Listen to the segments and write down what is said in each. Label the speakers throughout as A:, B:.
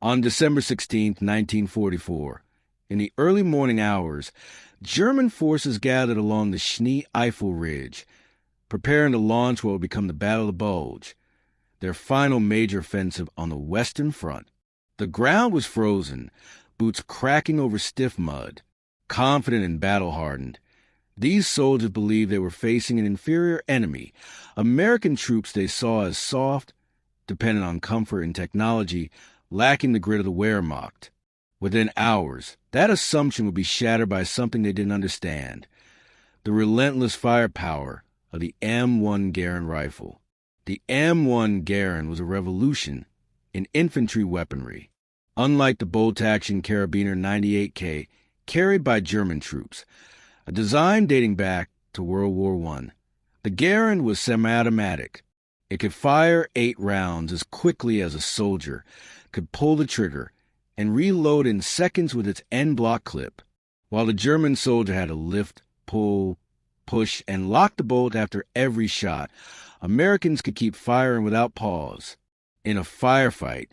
A: On December 16, 1944, in the early morning hours, German forces gathered along the Schnee-Eifel Ridge, preparing to launch what would become the Battle of the Bulge, their final major offensive on the Western Front. The ground was frozen, boots cracking over stiff mud. Confident and battle-hardened, these soldiers believed they were facing an inferior enemy, American troops they saw as soft, dependent on comfort and technology, lacking the grit of the Wehrmacht. Within hours, that assumption would be shattered by something they didn't understand: the relentless firepower of the M1 Garand rifle. The M1 Garand was a revolution in infantry weaponry. Unlike the bolt-action Carabiner 98K carried by German troops, a design dating back to World War I, the Garand was semi-automatic. It could fire 8 rounds as quickly as a soldier could pull the trigger and reload in seconds with its end-block clip, while the German soldier had to lift, pull, push, and lock the bolt after every shot. Americans could keep firing without pause. In a firefight,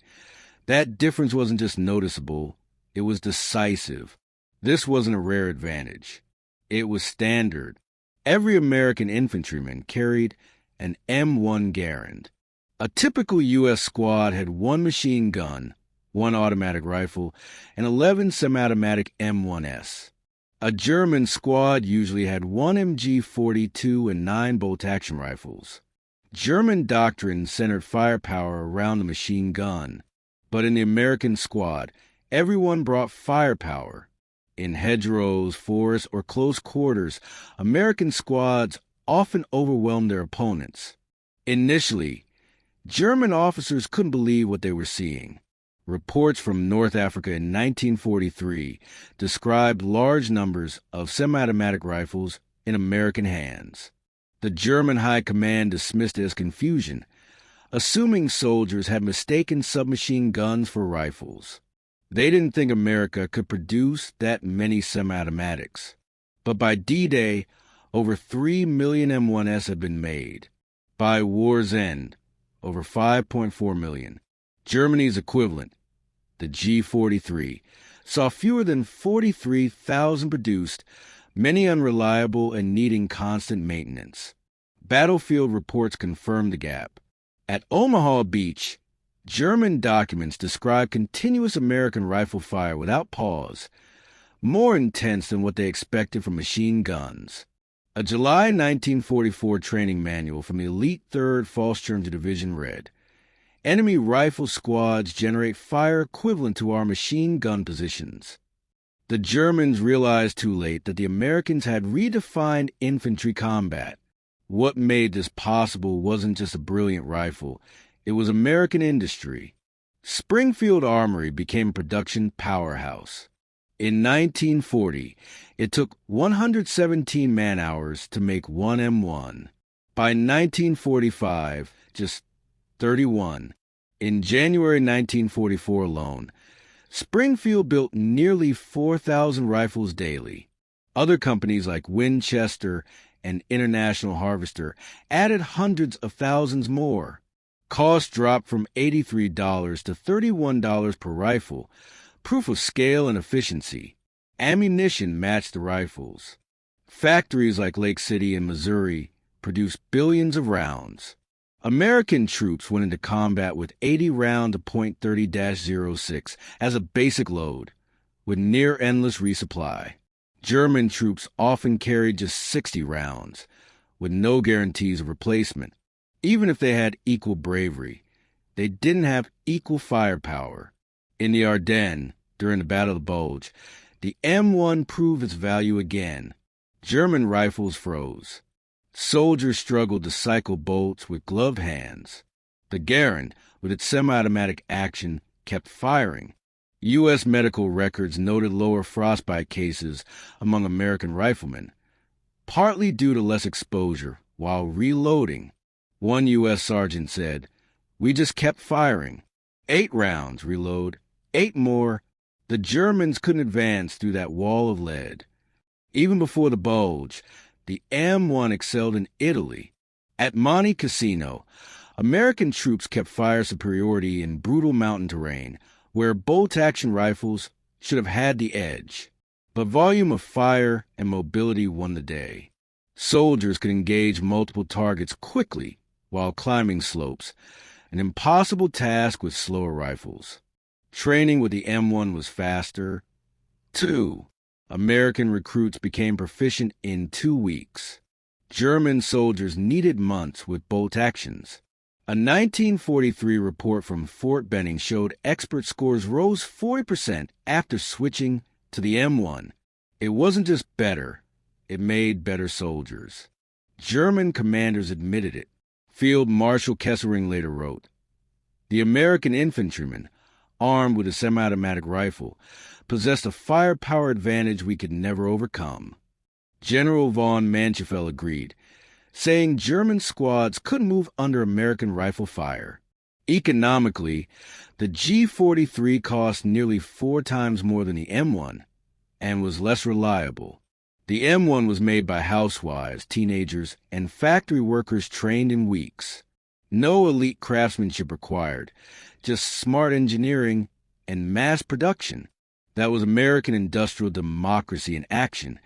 A: that difference wasn't just noticeable, it was decisive. This wasn't a rare advantage. It was standard. Every American infantryman carried an M1 Garand. A typical U.S. squad had 1 machine gun, 1 automatic rifle, and 11 semi-automatic M1s. A German squad usually had 1 MG-42 and 9 bolt-action rifles. German doctrine centered firepower around the machine gun, but in the American squad, everyone brought firepower. In hedgerows, forests, or close quarters, American squads often overwhelmed their opponents. Initially, German officers couldn't believe what they were seeing. Reports from North Africa in 1943 described large numbers of semi-automatic rifles in American hands. The German High Command dismissed it as confusion, assuming soldiers had mistaken submachine guns for rifles. They didn't think America could produce that many semi-automatics. But by D-Day, over 3 million M1s had been made. By war's end, over 5.4 million. Germany's equivalent, the G-43, saw fewer than 43,000 produced, many unreliable and needing constant maintenance. Battlefield reports confirmed the gap. At Omaha Beach, German documents describe continuous American rifle fire without pause, more intense than what they expected from machine guns. A July 1944 training manual from the elite 3rd Fallschirmjäger Division read, "Enemy rifle squads generate fire equivalent to our machine gun positions." The Germans realized too late that the Americans had redefined infantry combat. What made this possible wasn't just a brilliant rifle, it was American industry. Springfield Armory became a production powerhouse. In 1940, it took 117 man-hours to make 1 M1. By 1945, just 31. In January 1944 alone, Springfield built nearly 4,000 rifles daily. Other companies like Winchester and International Harvester added hundreds of thousands more. Costs dropped from $83 to $31 per rifle, proof of scale and efficiency. Ammunition matched the rifles. Factories like Lake City in Missouri produced billions of rounds. American troops went into combat with 80-round .30-06 as a basic load, with near-endless resupply. German troops often carried just 60 rounds, with no guarantees of replacement. Even if they had equal bravery, they didn't have equal firepower. In the Ardennes, during the Battle of the Bulge, the M1 proved its value again. German rifles froze. Soldiers struggled to cycle bolts with gloved hands. The Garand, with its semi-automatic action, kept firing. U.S. medical records noted lower frostbite cases among American riflemen, partly due to less exposure while reloading. One U.S. sergeant said, "We just kept firing. 8 rounds, reload. 8 more." The Germans couldn't advance through that wall of lead. Even before the Bulge, the M1 excelled in Italy. At Monte Cassino, American troops kept fire superiority in brutal mountain terrain, where bolt-action rifles should have had the edge. But volume of fire and mobility won the day. Soldiers could engage multiple targets quickly while climbing slopes, an impossible task with slower rifles. Training with the M1 was faster. 2. American recruits became proficient in 2 weeks. German soldiers needed months with bolt actions. A 1943 report from Fort Benning showed expert scores rose 40% after switching to the M1. It wasn't just better, it made better soldiers. German commanders admitted it. Field Marshal Kesselring later wrote, "The American infantryman, armed with a semi-automatic rifle, possessed a firepower advantage we could never overcome." General von Manchefeld agreed, saying German squads couldn't move under American rifle fire. Economically, the G-43 cost nearly 4 times more than the M1 and was less reliable. The M1 was made by housewives, teenagers, and factory workers trained in weeks. No elite craftsmanship required, just smart engineering and mass production. That was American industrial democracy in action,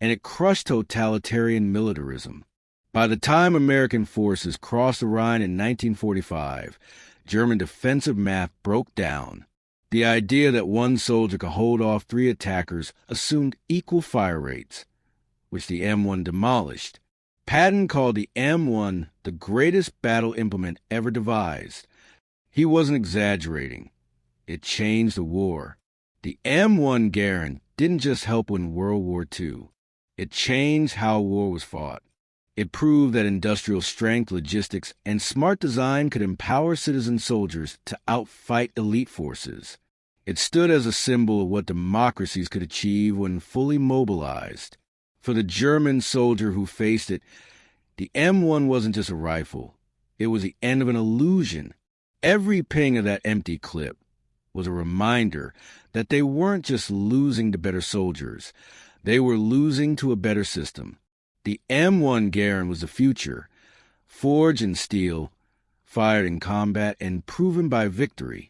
A: and it crushed totalitarian militarism. By the time American forces crossed the Rhine in 1945, German defensive math broke down. The idea that one soldier could hold off 3 attackers assumed equal fire rates, which the M1 demolished. Patton called the M1 the greatest battle implement ever devised. He wasn't exaggerating. It changed the war. The M1 Garand didn't just help win World War II. It changed how war was fought. It proved that industrial strength, logistics, and smart design could empower citizen soldiers to outfight elite forces. It stood as a symbol of what democracies could achieve when fully mobilized. For the German soldier who faced it, the M1 wasn't just a rifle. It was the end of an illusion. Every ping of that empty clip was a reminder that they weren't just losing to better soldiers. They were losing to a better system. The M1 Garand was the future, forged in steel, fired in combat, and proven by victory.